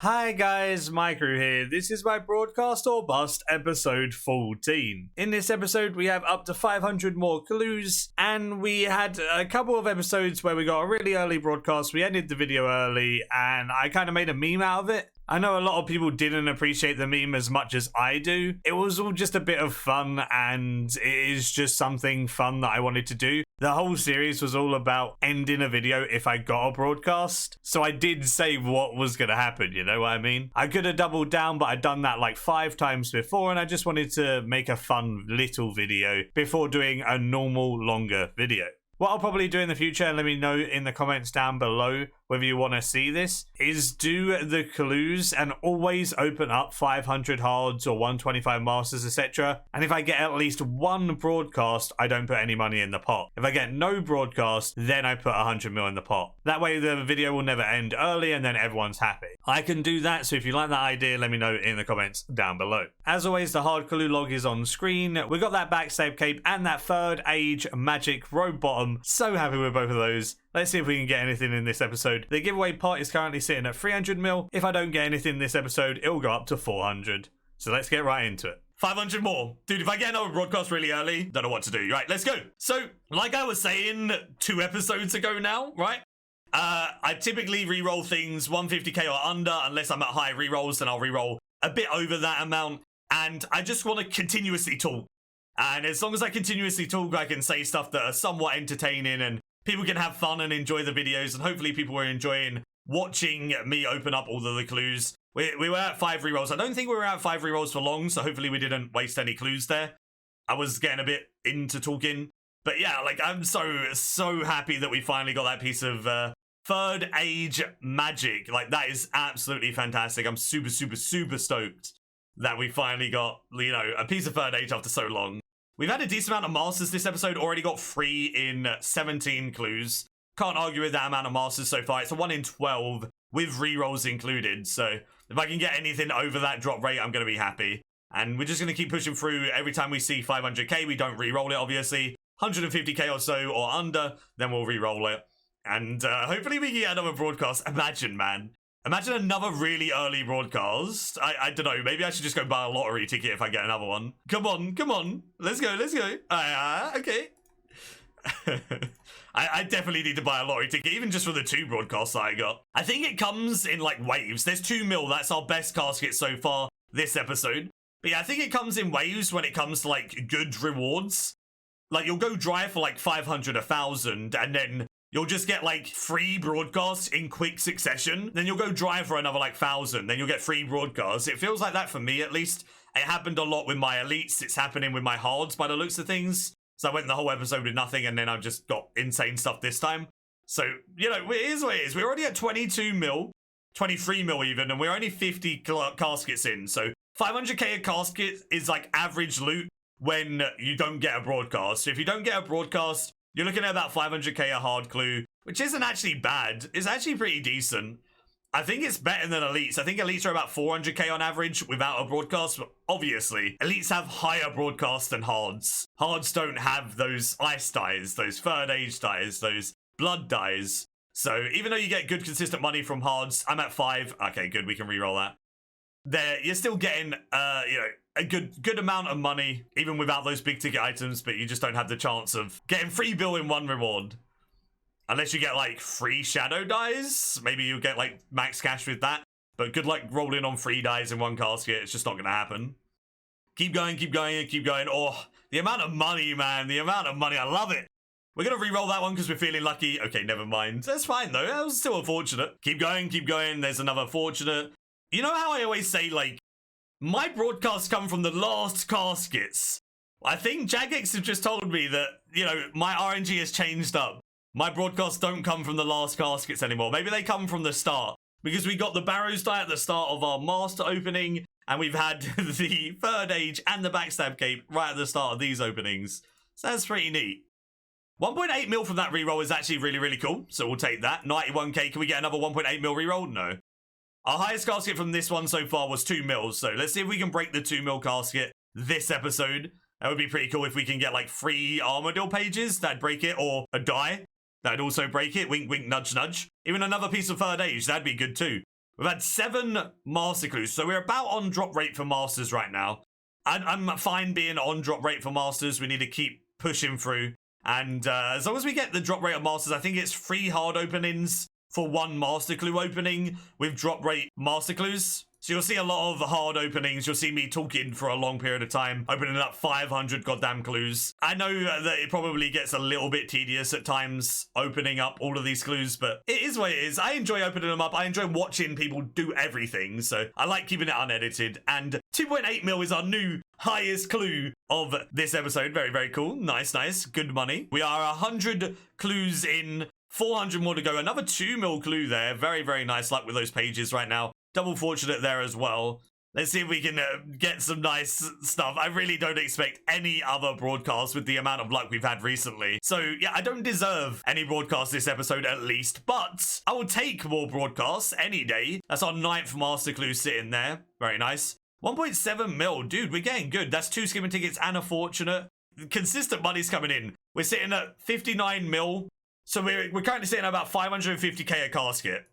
Hi guys, Maikeru here. This is my Broadcast or Bust episode 14. In this episode we have up to 500 more clues, and we had a couple of episodes where we got a really early broadcast. We ended the video early and I kind of made a meme out of it. I know a lot of people didn't appreciate the meme as much as I do. It was all just a bit of fun, and it is just something fun that I wanted to do. The whole series was all about ending a video if I got a broadcast. So I did say what was going to happen, you know what I mean? I could have doubled down, but I'd done that like 5 times before, and I just wanted to make a fun little video before doing a normal longer video. What I'll probably do in the future, and let me know in the comments down below whether you want to see this, is do the clues and always open up 500 hards or 125 masters, etc. And if I get at least one broadcast, I don't put any money in the pot. If I get no broadcast, then I put 100 mil in the pot. That way the video will never end early and then everyone's happy. I can do that, so if you like that idea, let me know in the comments down below. As always, the hard clue log is on screen. We got that backstab cape and that third age magic robe bottom. So happy with both of those. Let's see if we can get anything in this episode. The giveaway pot is currently sitting at 300 mil. If I don't get anything in this episode, it will go up to 400. So let's get right into it. 500 more. Dude, if I get another broadcast really early, don't know what to do. Right, let's go. So, like I was saying 2 episodes ago now, right? I typically reroll things 150k or under, unless I'm at high rerolls, then I'll reroll a bit over that amount. And I just want to continuously talk. And as long as I continuously talk, I can say stuff that are somewhat entertaining and people can have fun and enjoy the videos, and hopefully people are enjoying watching me open up all of the clues. We were at 5 rerolls. I don't think we were at 5 rerolls for long, so hopefully we didn't waste any clues there. I was getting a bit into talking. But yeah, like, I'm so happy that we finally got that piece of third age magic. Like, that is absolutely fantastic. I'm super stoked that we finally got, you know, a piece of third age after so long. We've had a decent amount of masters this episode, already got 3 in 17 clues. Can't argue with that amount of masters so far. It's a 1 in 12 with rerolls included. So if I can get anything over that drop rate, I'm going to be happy. And we're just going to keep pushing through. Every time we see 500k, we don't reroll it, obviously. 150k or so or under, then we'll reroll it. And hopefully we can get another broadcast. Imagine, man. Imagine another really early broadcast. I don't know. Maybe I should just go buy a lottery ticket if I get another one. Come on. Let's go. Okay. I definitely need to buy a lottery ticket, even just for the 2 broadcasts that I got. I think it comes in, like, waves. There's 2 mil. That's our best casket so far this episode. But yeah, I think it comes in waves when it comes to, like, good rewards. Like, you'll go dry for, like, 500, 1,000, and then you'll just get, like, 3 broadcasts in quick succession. Then you'll go dry for another, like, 1,000. Then you'll get 3 broadcasts. It feels like that for me, at least. It happened a lot with my elites. It's happening with my hards by the looks of things. So I went the whole episode with nothing, and then I've just got insane stuff this time. So, you know, it is what it is. We're already at 22 mil, 23 mil even, and we're only 50 caskets in. So 500k a casket is, like, average loot when you don't get a broadcast. So if you don't get a broadcast, you're looking at about 500k a hard clue, which isn't actually bad. It's actually pretty decent. I think it's better than elites. I think elites are about 400k on average without a broadcast, but obviously elites have higher broadcasts than hards. Hards don't have those ice dyes, those third age dyes, those blood dyes. So even though you get good consistent money from hards, I'm at 5. Okay, good, we can reroll that. There, you're still getting, you know, a good amount of money, even without those big ticket items, but you just don't have the chance of getting free bill in 1 reward. Unless you get, like, free shadow dies. Maybe you'll get, like, max cash with that. But good luck rolling on 3 dies in 1 casket. It's just not going to happen. Keep going. Oh, the amount of money, man. The amount of money. I love it. We're going to re-roll that one because we're feeling lucky. Okay, never mind. That's fine, though. That was still a fortunate. Keep going. There's another fortunate. You know how I always say, like, my broadcasts come from the last caskets? I think Jagex have just told me that, you know, my RNG has changed up. My broadcasts don't come from the last caskets anymore. Maybe they come from the start. Because we got the Barrows die at the start of our master opening. And we've had the third age and the backstab cape right at the start of these openings. So that's pretty neat. 1.8 mil from that reroll is actually really cool. So we'll take that. 91k. Can we get another 1.8 mil reroll? No. Our highest casket from this one so far was 2 mils. So let's see if we can break the 2 mil casket this episode. That would be pretty cool if we can get, like, 3 Armadillo pages. That'd break it. Or a die. That'd also break it. Wink, wink, nudge, nudge. Even another piece of third age. That'd be good too. We've had 7 master clues, so we're about on drop rate for masters right now. I'm fine being on drop rate for masters. We need to keep pushing through. And as long as we get the drop rate of masters, I think it's 3 hard openings for 1 master clue opening with drop rate master clues. So you'll see a lot of hard openings. You'll see me talking for a long period of time, opening up 500 goddamn clues. I know that it probably gets a little bit tedious at times opening up all of these clues, but it is what it is. I enjoy opening them up. I enjoy watching people do everything, so I like keeping it unedited. And 2.8 mil is our new highest clue of this episode. Very, very cool. Nice, nice. Good money. We are 100 clues in, 400 more to go. Another 2 mil clue there. Very, very nice luck with those pages right now. Double fortunate there as well. Let's see if we can get some nice stuff. I really don't expect any other broadcast with the amount of luck we've had recently. So yeah, I don't deserve any broadcast this episode at least, but I will take more broadcasts any day. That's our 9th master clue sitting there. Very nice. 1.7 mil. Dude, we're getting good. That's 2 skipping tickets and a fortunate. Consistent money's coming in. We're sitting at 59 mil. So we're currently sitting at about 550k a casket.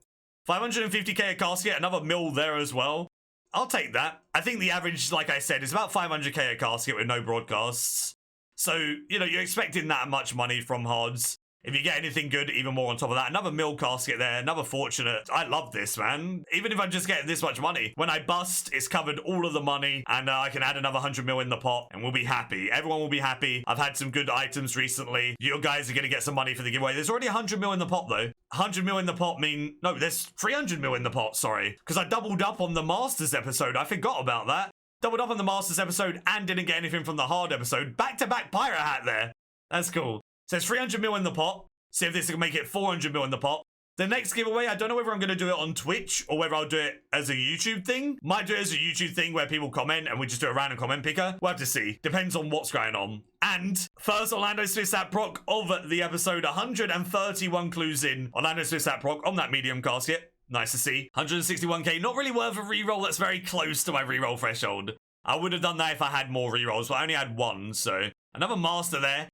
550k a casket, another mil there as well. I'll take that. I think the average, like I said, is about 500k a casket with no broadcasts. So, you know, you're expecting that much money from hards. If you get anything good, even more on top of that. Another mil casket there, another fortunate. I love this, man. Even if I'm just getting this much money, when I bust, it's covered all of the money, and I can add another 100 mil in the pot, and we'll be happy. Everyone will be happy. I've had some good items recently. You guys are going to get some money for the giveaway. There's already 100 mil in the pot, though. 100 mil in the pot mean... No, there's 300 mil in the pot, sorry. Because I doubled up on the Masters episode. I forgot about that. Doubled up on the Masters episode and didn't get anything from the hard episode. Back-to-back pirate hat there. That's cool. So there's 300 mil in the pot. See if this can make it 400 mil in the pot. The next giveaway, I don't know whether I'm going to do it on Twitch or whether I'll do it as a YouTube thing. Might do it as a YouTube thing where people comment and we just do a random comment picker. We'll have to see. Depends on what's going on. And first Orlando Smith Sat Proc of the episode, 131 clues in. Orlando Smith Sat Proc on that medium casket. Nice to see. 161k, not really worth a reroll. That's very close to my reroll threshold. I would have done that if I had more rerolls, but I only had 1, so. Another master there.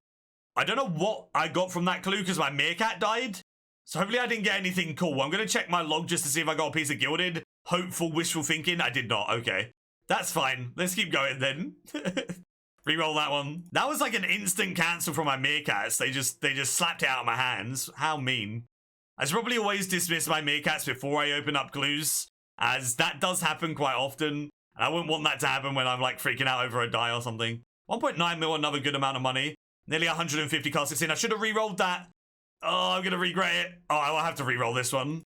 I don't know what I got from that clue because my meerkat died. So hopefully I didn't get anything cool. I'm going to check my log just to see if I got a piece of gilded. Hopeful, wishful thinking. I did not. Okay. That's fine. Let's keep going then. Reroll that one. That was like an instant cancel from my meerkats. They just slapped it out of my hands. How mean. I should probably always dismiss my meerkats before I open up clues, as that does happen quite often. And I wouldn't want that to happen when I'm like freaking out over a die or something. 1.9 mil, another good amount of money. Nearly 150 caskets in. I should have re-rolled that. Oh, I'm going to regret it. Oh, I will have to re-roll this one.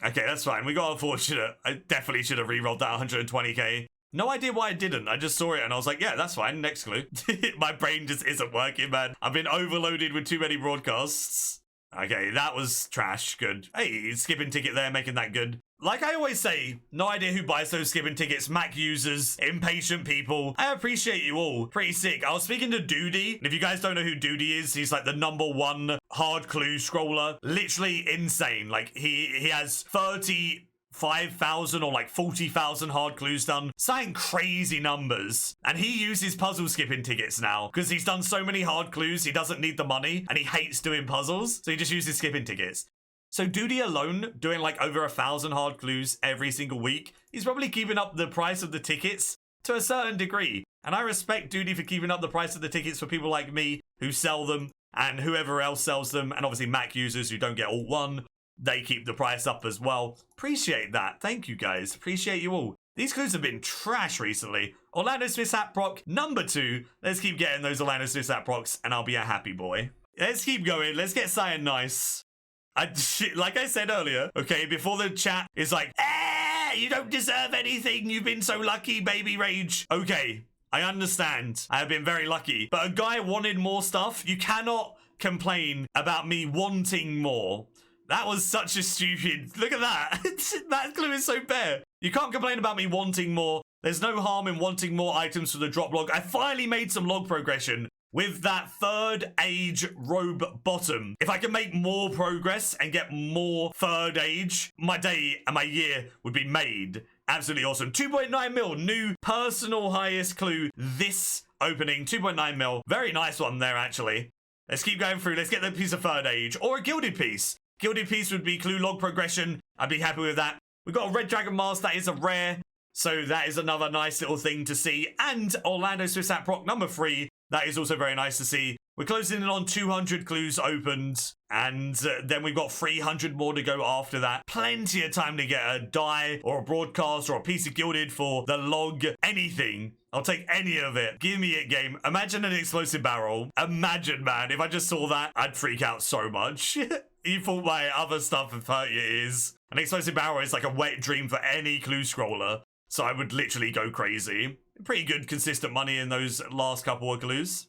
Okay, that's fine. We got unfortunate. I definitely should have re-rolled that 120k. No idea why I didn't. I just saw it and I was like, yeah, that's fine. Next clue. My brain just isn't working, man. I've been overloaded with too many broadcasts. Okay, that was trash. Good. Hey, skipping ticket there, making that good. Like I always say, no idea who buys those skipping tickets. Mac users, impatient people. I appreciate you all. Pretty sick. I was speaking to Doody. And if you guys don't know who Doody is, he's like the #1 hard clue scroller. Literally insane. Like he has 35,000 or like 40,000 hard clues done. Something crazy numbers. And he uses puzzle skipping tickets now because he's done so many hard clues. He doesn't need the money and he hates doing puzzles. So he just uses skipping tickets. So Doody alone, doing like over 1,000 hard clues every single week, he's probably keeping up the price of the tickets to a certain degree. And I respect Doody for keeping up the price of the tickets for people like me who sell them and whoever else sells them. And obviously Mac users who don't get all one, they keep the price up as well. Appreciate that. Thank you guys. Appreciate you all. These clues have been trash recently. Orlando Smith Sat Proc, #2. Let's keep getting those Orlando Smith Sat Procs and I'll be a happy boy. Let's keep going. Let's get something nice. Like I said earlier, okay, before the chat is like, you don't deserve anything. You've been so lucky, baby rage. Okay, I understand. I have been very lucky. But a guy wanted more stuff. You cannot complain about me wanting more. That was such a stupid... Look at that. That clue is so bare. You can't complain about me wanting more. There's no harm in wanting more items for the drop log. I finally made some log progression with that 3rd age robe bottom. If I can make more progress and get more 3rd age, my day and my year would be made. Absolutely awesome. 2.9 mil, new personal highest clue this opening. 2.9 mil. Very nice one there, actually. Let's keep going through. Let's get the piece of 3rd age or a gilded piece. Gilded piece would be clue log progression. I'd be happy with that. We've got a red dragon mask. That is a rare. So that is another nice little thing to see. And Orlando Swiss at proc number 3. That is also very nice to see. We're closing in on 200 clues opened. And then we've got 300 more to go after that. Plenty of time to get a die or a broadcast or a piece of gilded for the log. Anything. I'll take any of it. Give me it, game. Imagine an explosive barrel. Imagine, man, if I just saw that, I'd freak out so much. You thought my other stuff have hurt your ears. An explosive barrel is like a wet dream for any clue scroller. So I would literally go crazy. Pretty good consistent money in those last couple of clues.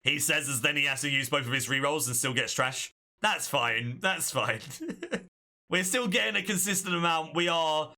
He says as then he has to use both of his rerolls and still gets trash. That's fine. That's fine. We're still getting a consistent amount. We are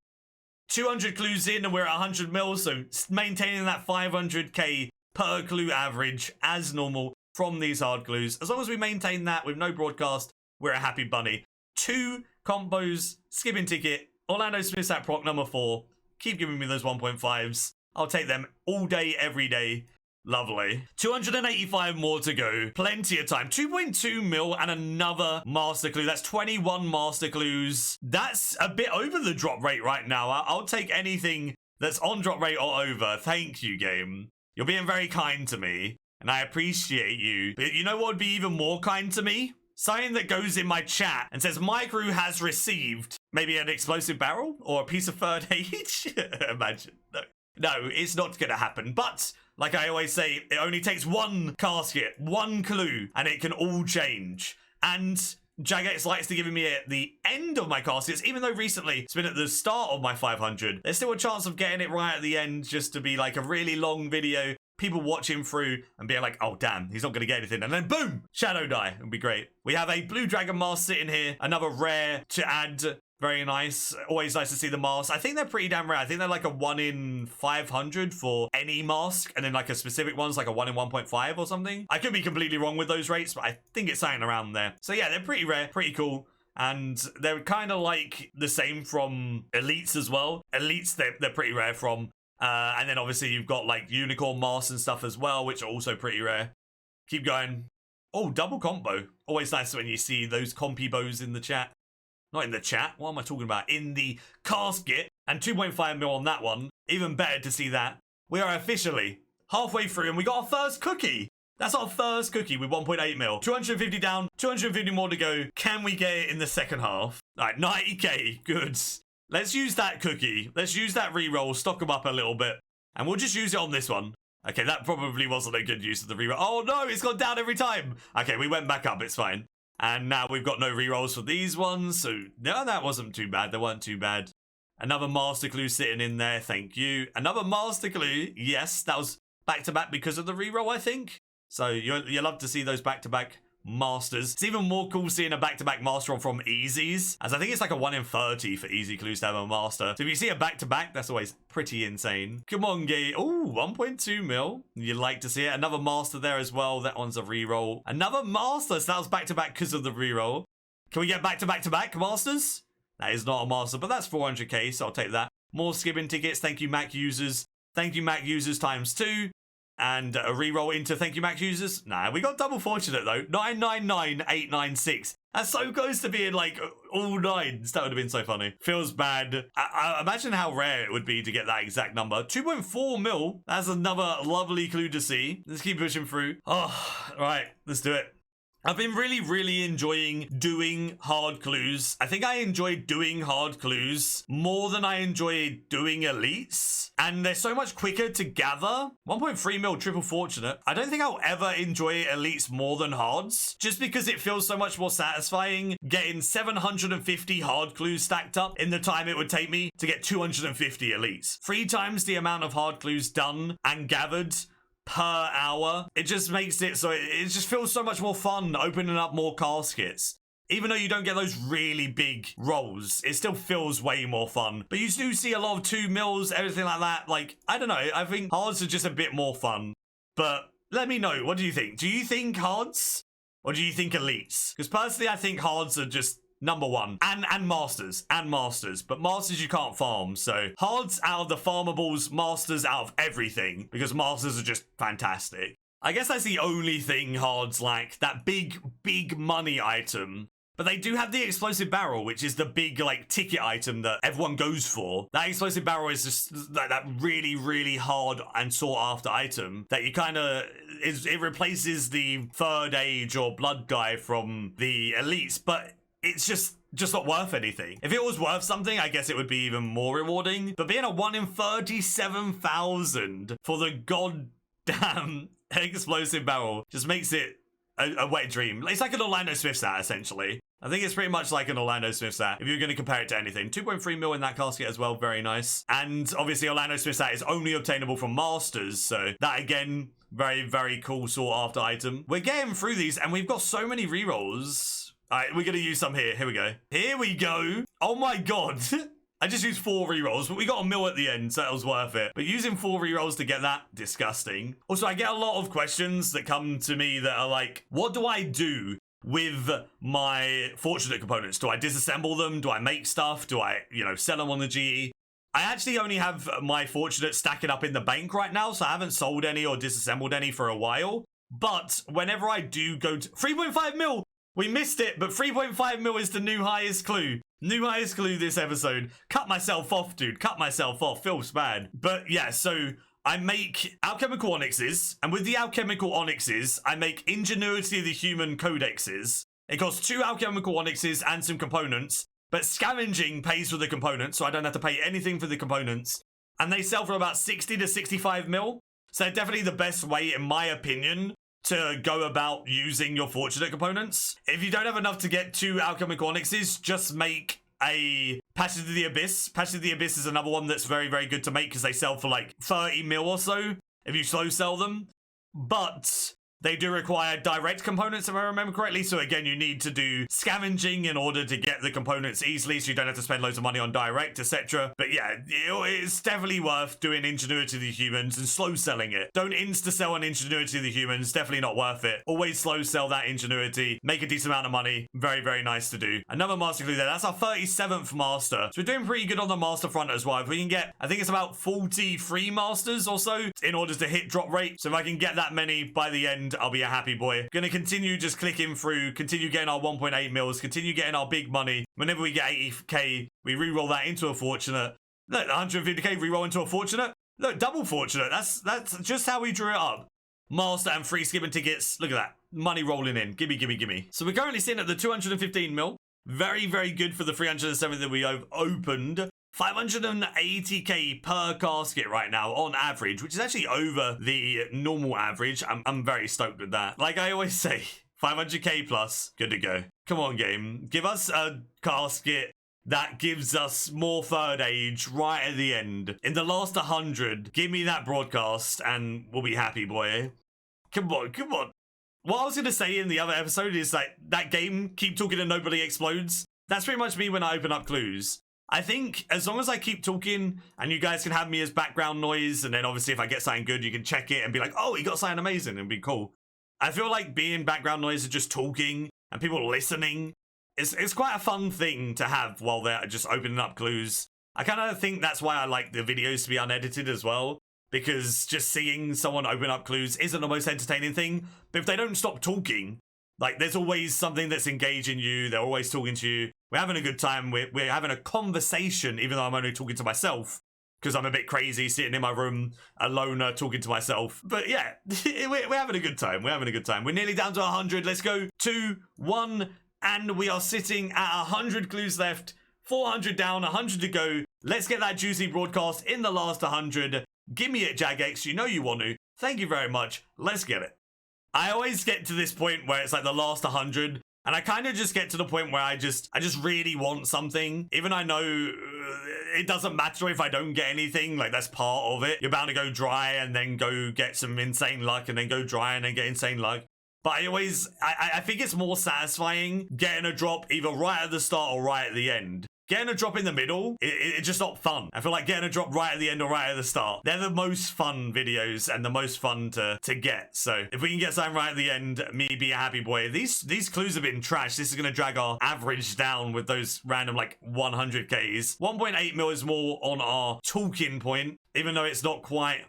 200 clues in and we're at 100 mil. So maintaining that 500k per clue average as normal from these hard clues. As long as we maintain that with no broadcast, we're a happy bunny. 2 combos, skipping ticket, Orlando Smith at proc number 4. Keep giving me those 1.5s. I'll take them all day, every day. Lovely. 285 more to go. Plenty of time. 2.2 mil and another master clue. That's 21 master clues. That's a bit over the drop rate right now. I'll take anything that's on drop rate or over. Thank you, game. You're being very kind to me, and I appreciate you. But you know what would be even more kind to me? Something that goes in my chat and says Maikeru has received maybe an explosive barrel or a piece of third age. Imagine. No, it's not going to happen. But like I always say, it only takes one casket, one clue, and it can all change. And Jagex likes to give me at the end of my caskets, even though recently it's been at the start of my 500. There's still a chance of getting it right at the end, just to be like a really long video. People watching through and being like, oh, damn, he's not going to get anything. And then boom, shadow die. It would be great. We have a blue dragon mask sitting here. Another rare to add. Very nice. Always nice to see the masks. I think they're pretty damn rare. I think they're like a 1 in 500 for any mask. And then like a specific one's like a 1 in 1.5 or something. I could be completely wrong with those rates, but I think it's something around there. So yeah, they're pretty rare, pretty cool. And they're kind of like the same from elites as well. Elites, they're pretty rare from. And then obviously you've got like unicorn masks and stuff as well, which are also pretty rare. Keep going. Oh, double combo. Always nice when you see those compy bows in the chat. Not in the chat. What am I talking about? In the casket. And 2.5 mil on that one. Even better to see that. We are officially halfway through and we got our first cookie. That's our first cookie with 1.8 mil. 250 down, 250 more to go. Can we get it in the second half? All right, 90k. Good. Let's use that cookie. Let's use that reroll, stock them up a little bit. And we'll just use it on this one. Okay, that probably wasn't a good use of the reroll. Oh no, it's gone down every time. Okay, we went back up, it's fine. And now we've got no rerolls for these ones. So no, that wasn't too bad. They weren't too bad. Another master clue sitting in there, thank you. Another master clue, yes, that was back-to-back because of the reroll, I think. So you love to see those back-to-back masters. It's even more cool seeing a back-to-back master on from easies, as I think it's like a 1 in 30 for easy clues to have a master. So if you see a back-to-back, that's always pretty insane. Come on, Gay. Oh, 1.2 mil. You'd like to see it. Another master there as well. That one's a reroll. Another master. So that was back-to-back because of the reroll. Can we get back-to-back-to-back masters? That is not a master, but that's 400k, so I'll take that. More skipping tickets. Thank you, Mac users. Thank you, Mac users ×2. And a reroll into thank you, Mac users. Nah, we got double fortunate though. 999896. That's so close to being like all nines. That would have been so funny. Feels bad. I imagine how rare it would be to get that exact number. 2.4 mil. That's another lovely clue to see. Let's keep pushing through. Oh, right. Let's do it. I've been really enjoying doing hard clues. I think I enjoy doing hard clues more than I enjoy doing elites. And they're so much quicker to gather. 1.3 mil triple fortunate. I don't think I'll ever enjoy elites more than hards, just because it feels so much more satisfying getting 750 hard clues stacked up in the time it would take me to get 250 elites. 3 times the amount of hard clues done and gathered per hour. It just makes it so it just feels so much more fun opening up more caskets. Even though you don't get those really big rolls, it still feels way more fun. But you do see a lot of 2 mils, everything like that. Like, I don't know, I think hards are just a bit more fun. But let me know, what do you think? Do you think hards or do you think elites? Because personally, I think hards are just number one. And masters. But masters you can't farm. So hards out of the farmables, masters out of everything. Because masters are just fantastic. I guess that's the only thing hards lack. That big money item But they do have the explosive barrel, which is the big, like, ticket item that everyone goes for. That explosive barrel is just that really, really hard and sought after item that you kind of, it replaces the third age or blood guy from the elites, but it's just not worth anything. If it was worth something, I guess it would be even more rewarding. But being a 1 in 37,000 for the goddamn explosive barrel just makes it a wet dream. It's like an Orlando Smith stat, essentially. I think it's pretty much like an Orlando Smith stat, if you're going to compare it to anything. 2.3 mil in that casket as well, very nice. And obviously Orlando Smith stat is only obtainable from Masters, so that again, very, very cool sought after item. We're getting through these, and we've got so many rerolls. All right, we're going to use some here. Here we go. Here we go. Oh my god. I just used 4 rerolls, but we got a mil at the end, so that was worth it. But using 4 rerolls to get that, disgusting. Also, I get a lot of questions that come to me that are like, what do I do with my fortunate components? Do I disassemble them? Do I make stuff? Do I, sell them on the GE? I actually only have my fortunate stacking up in the bank right now, so I haven't sold any or disassembled any for a while. But whenever I do go to 3.5 mil, we missed it, but 3.5 mil is the new highest clue. New highest clue this episode. Cut myself off, dude. Cut myself off. Feels bad. But yeah, so I make alchemical onyxes, and with the alchemical onyxes, I make Ingenuity of the Human codexes. It costs 2 alchemical onyxes and some components, but scavenging pays for the components, so I don't have to pay anything for the components. And they sell for about 60 to 65 mil. So definitely the best way, in my opinion, to go about using your fortunate components. If you don't have enough to get 2 alchemical onyxes, just make a Passage to the Abyss. Passage to the Abyss is another one that's very, very good to make because they sell for like 30 mil or so if you slow sell them. But they do require direct components, if I remember correctly. So again, you need to do scavenging in order to get the components easily, so you don't have to spend loads of money on direct, etc. But yeah, it's definitely worth doing Ingenuity of the Humans and slow selling it. Don't insta-sell an Ingenuity of the Humans, definitely not worth it. Always slow sell that Ingenuity, make a decent amount of money. Very, very nice to do. Another master clue there. That's our 37th master. So we're doing pretty good on the master front as well. If we can get, I think it's about 43 masters or so in order to hit drop rate. So if I can get that many by the end, I'll be a happy boy. Gonna continue just clicking through, continue getting our 1.8 mils, continue getting our big money. Whenever we get 80k, we re-roll that into a fortunate. Look, 150k re-roll into a fortunate. Look, double fortunate. That's just how we drew it up. Master and free skipping tickets. Look at that. Money rolling in. Gimme, gimme, gimme. So we're currently sitting at the 215 mil. Very, very good for the 307 that we have opened. 580k per casket right now on average, which is actually over the normal average. I'm very stoked with that. Like I always say, 500k plus, good to go. Come on, game. Give us a casket that gives us more third age right at the end. In the last 100, give me that broadcast and we'll be happy, boy. Come on, come on. What I was going to say in the other episode is like that game, Keep Talking and Nobody Explodes. That's pretty much me when I open up clues. I think as long as I keep talking and you guys can have me as background noise, and then obviously if I get something good, you can check it and be like, oh, he got something amazing, and be cool. I feel like being background noise and just talking and people listening, it's quite a fun thing to have while they're just opening up clues. I kind of think that's why I like the videos to be unedited as well, because just seeing someone open up clues isn't the most entertaining thing. But if they don't stop talking, like there's always something that's engaging you. They're always talking to you. We're having a good time. We're having a conversation, even though I'm only talking to myself because I'm a bit crazy sitting in my room, a loner, talking to myself. But yeah, we're having a good time. We're having a good time. We're nearly down to 100. Let's go. 2, 1, and we are sitting at 100 clues left. 400 down, 100 to go. Let's get that juicy broadcast in the last 100. Give me it, Jagex. You know you want to. Thank you very much. Let's get it. I always get to this point where it's like the last 100, and I kind of just get to the point where I just really want something. Even I know it doesn't matter if I don't get anything, like that's part of it. You're bound to go dry and then go get some insane luck and then go dry and then get insane luck. But I think it's more satisfying getting a drop either right at the start or right at the end. Getting a drop in the middle, it's just not fun. I feel like getting a drop right at the end or right at the start, they're the most fun videos and the most fun to get. So if we can get something right at the end, me be a happy boy. These clues have been trash. This is going to drag our average down with those random like 100Ks. 1.8 mil is more on our talking point, even though it's not quite,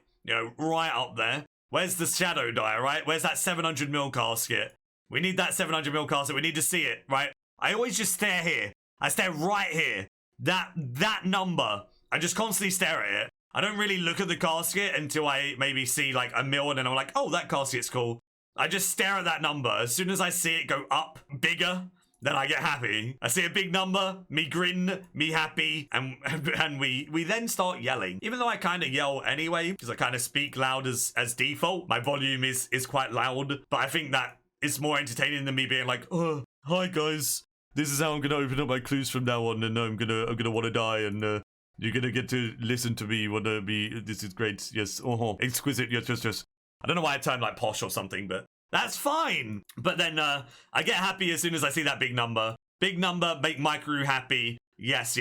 right up there. Where's the shadow die, right? Where's that 700 mil casket? We need that 700 mil casket. We need to see it, right? I always just stare here. I stare right here. That number, I just constantly stare at it. I don't really look at the casket until I maybe see like a mil and then I'm like, oh, that casket's cool. I just stare at that number. As soon as I see it go up bigger, then I get happy. I see a big number, me grin, me happy, and we then start yelling. Even though I kind of yell anyway, because I kind of speak loud as default. My volume is quite loud, but I think that is more entertaining than me being like, oh, hi guys. This is how I'm gonna open up my clues from now on, and I'm gonna want to die, and you're gonna get to listen to me. Wanna be? This is great. Yes. Exquisite. Yes. I don't know why I turned like posh or something, but that's fine. But then I get happy as soon as I see that big number. Big number, make Maikeru happy. Yes.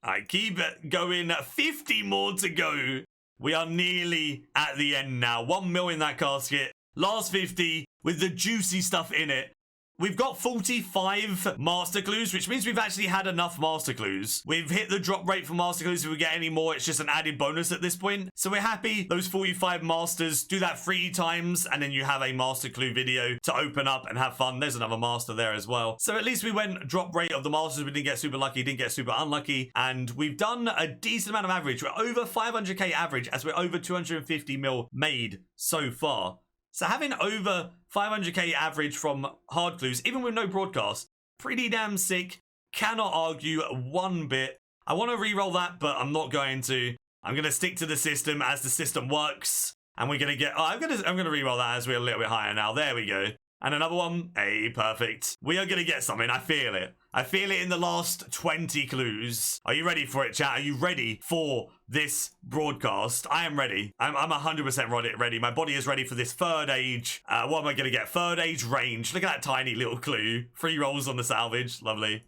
I keep it going. 50 more to go. We are nearly at the end now. 1 mil in that casket. Last 50 with the juicy stuff in it. We've got 45 master clues, which means we've actually had enough master clues. We've hit the drop rate for master clues. If we get any more, it's just an added bonus at this point. So we're happy. Those 45 masters, do that 3 times, and then you have a master clue video to open up and have fun. There's another master there as well. So at least we went drop rate of the masters. We didn't get super lucky, didn't get super unlucky. And we've done a decent amount of average. We're over 500k average as we're over 250 mil made so far. So having over 500k average from hard clues, even with no broadcast, pretty damn sick. Cannot argue one bit. I want to re-roll that, but I'm not going to. I'm going to stick to the system as the system works. And we're going to get... Oh, I'm going to re-roll that as we're a little bit higher now. There we go. And another one. Hey, perfect. We are going to get something. I feel it. I feel it in the last 20 clues. Are you ready for it, chat? Are you ready for this broadcast? I am ready. I'm 100% ready. My body is ready for this third age. What am I going to get? Third age range. Look at that tiny little clue. 3 rolls on the salvage. Lovely.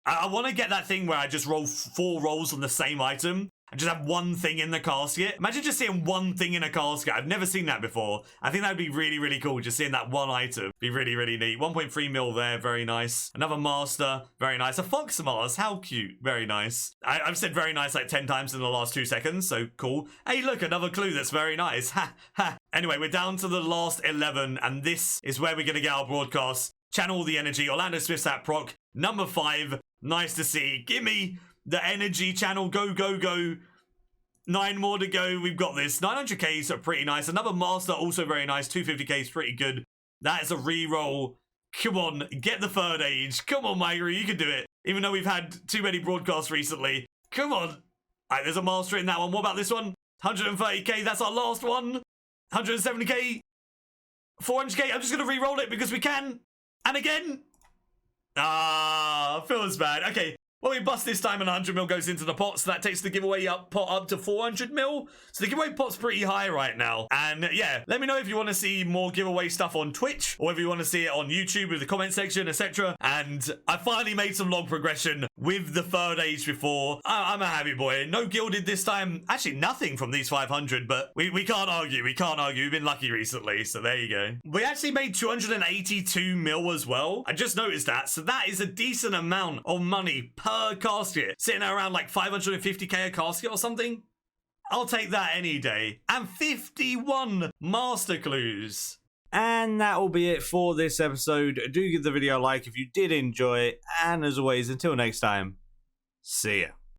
I want to get that thing where I just roll 4 rolls on the same item. And just have one thing in the casket. Imagine just seeing one thing in a casket. I've never seen that before. I think that would be really, really cool. Just seeing that one item. Be really, really neat. 1.3 mil there. Very nice. Another master. Very nice. A fox Mars. How cute. Very nice. I've said very nice like 10 times in the last 2 seconds. So cool. Hey, look. Another clue that's very nice. Ha, ha. Anyway, we're down to the last 11. And this is where we're going to get our broadcast. Channel the energy. Orlando Smith's that proc. Number 5. Nice to see. Give me the energy channel. Go, go, go. 9 more to go. We've got this. 900k is pretty nice. Another master, also very nice. 250k is pretty good. That is a re-roll. Come on, get the third age. Come on, Maikeru, you can do it. Even though we've had too many broadcasts recently. Come on. All right, there's a master in that one. What about this one? 130k, that's our last one. 170k. 400k, I'm just going to re-roll it because we can. And again. Feels bad. Okay. Well, we bust this time and 100 mil goes into the pot, so that takes the giveaway pot up to 400 mil. So the giveaway pot's pretty high right now. And yeah, let me know if you want to see more giveaway stuff on Twitch, or if you want to see it on YouTube with the comment section, etc. And I finally made some log progression with the third age before. I'm a happy boy. No gilded this time. Actually, nothing from these 500, but we can't argue. We can't argue. We've been lucky recently, so there you go. We actually made 282 mil as well. I just noticed that. So that is a decent amount of money per casket, sitting at around like 550k a casket or something. I'll take that any day. And 51 master clues. And that will be it for this episode. Do give the video a like if you did enjoy it. And as always, until next time, see ya.